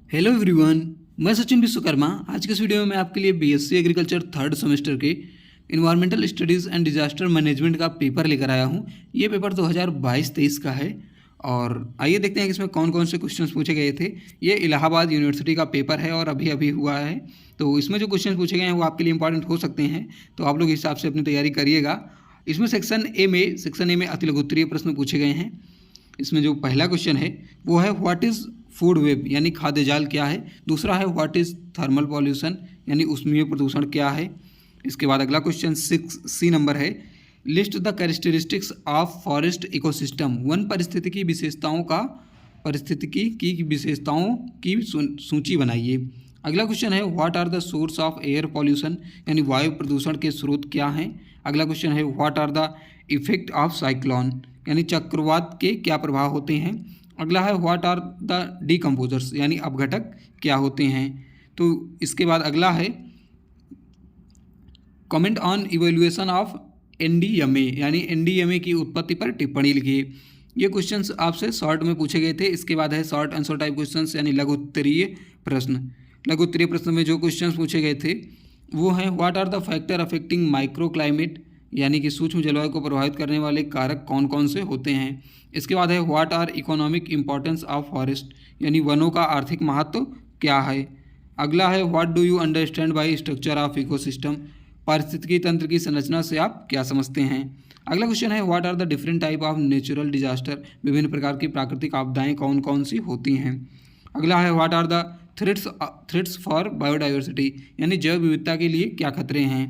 Hello everyone, मैं सचिन विश्वकर्मा। आज के इस वीडियो में मैं आपके लिए बीएससी एग्रीकल्चर थर्ड सेमेस्टर के environmental studies and disaster management का पेपर लेकर आया हूं। ये पेपर 2022-23 का है और आइए देखते हैं कि इसमें कौन कौन से क्वेश्चंस पूछे गए थे। ये इलाहाबाद यूनिवर्सिटी का पेपर है और अभी अभी हुआ है, तो इसमें जो क्वेश्चन पूछे गए हैं वो आपके लिए इंपॉर्टेंट हो सकते हैं, तो आप लोग इस हिसाब से अपनी तैयारी करिएगा। इसमें सेक्शन ए में अति लघुत्तरीय प्रश्न पूछे गए हैं। इसमें जो पहला क्वेश्चन है वो है व्हाट इज़ फूड वेब यानी खाद्य जाल क्या है। दूसरा है व्हाट इज़ थर्मल पॉल्यूशन यानी ऊष्मीय प्रदूषण क्या है। इसके बाद अगला क्वेश्चन 6C नंबर है list the characteristics of forest ecosystem. वन पारिस्थितिकी विशेषताओं की सूची बनाइए। अगला क्वेश्चन है what are the source of air pollution यानी वायु प्रदूषण के स्रोत क्या हैं। अगला क्वेश्चन है what are the effect of cyclone यानी चक्रवात के क्या प्रभाव होते हैं। अगला है व्हाट आर द डीकम्पोजर्स यानी अपघटक क्या होते हैं। तो इसके बाद अगला है comment on evaluation of NDMA यानी एनडीएमए की उत्पत्ति पर टिप्पणी लिखिए। ये क्वेश्चंस आपसे शॉर्ट में पूछे गए थे। इसके बाद है शॉर्ट आंसर टाइप क्वेश्चंस यानी लघु उत्तरीय प्रश्न। लघु उत्तरीय प्रश्न में जो क्वेश्चंस पूछे गए थे वो हैं what are the factor affecting microclimate यानी कि सूक्ष्म जलवायु को प्रभावित करने वाले कारक कौन कौन से होते हैं। इसके बाद है what are economic importance of forest यानी वनों का आर्थिक महत्व क्या है। अगला है what do you understand by structure of ecosystem पारिस्थितिकी तंत्र की संरचना से आप क्या समझते हैं। अगला क्वेश्चन है what are the different type of natural disaster विभिन्न प्रकार की प्राकृतिक आपदाएं कौन कौन सी होती हैं। अगला है what are the threats for biodiversity यानी जैव विविधता के लिए क्या खतरे हैं।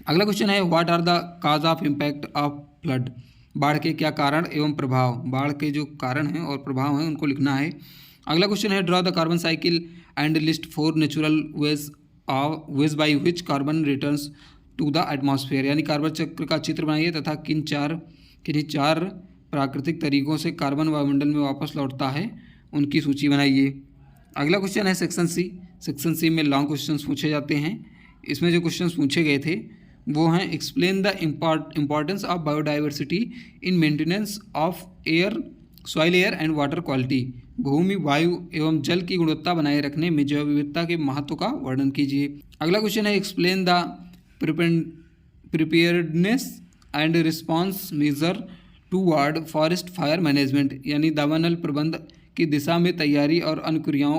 अगला क्वेश्चन है what are the cause of impact of flood बाढ़ के क्या कारण एवं प्रभाव। बाढ़ के जो कारण हैं और प्रभाव हैं उनको लिखना है। अगला क्वेश्चन है draw the carbon cycle and list 4 natural ways by which carbon returns to the atmosphere यानी कार्बन चक्र का चित्र बनाइए तथा किन चार प्राकृतिक तरीकों से कार्बन वायुमंडल में वापस लौटता है उनकी सूची बनाइए। अगला क्वेश्चन है सेक्शन सी में लॉन्ग क्वेश्चन पूछे जाते हैं। इसमें जो क्वेश्चन पूछे गए थे वो हैं explain the importance of biodiversity in maintenance of soil air and water quality. भूमि वायु एवं जल की गुणवत्ता बनाए रखने में जैव विविधता के महत्व का वर्णन कीजिए। अगला क्वेश्चन है explain the preparedness and response measure toward forest fire management यानी दावानल प्रबंध की दिशा में तैयारी और अनुक्रिया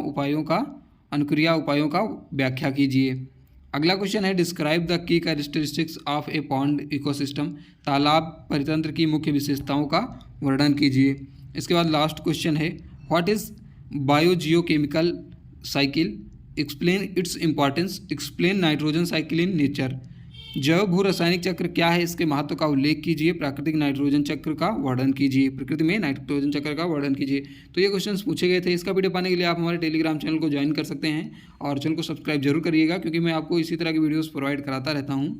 उपायों का व्याख्या कीजिए। अगला क्वेश्चन है describe the key characteristics of A pond ecosystem तालाब परितंत्र की मुख्य विशेषताओं का वर्णन कीजिए। इसके बाद लास्ट क्वेश्चन है what is biogeochemical cycle explain its importance explain nitrogen cycle in nature. जैव भू रासायनिक चक्र क्या है इसके महत्व का उल्लेख कीजिए। प्राकृतिक नाइट्रोजन चक्र का वर्णन कीजिए। प्रकृति में नाइट्रोजन चक्र का वर्णन कीजिए। तो ये क्वेश्चंस पूछे गए थे। इसका वीडियो पाने के लिए आप हमारे टेलीग्राम चैनल को ज्वाइन कर सकते हैं और चैनल को सब्सक्राइब जरूर करिएगा क्योंकि मैं आपको इसी तरह की वीडियोस प्रोवाइड कराता रहता हूँ।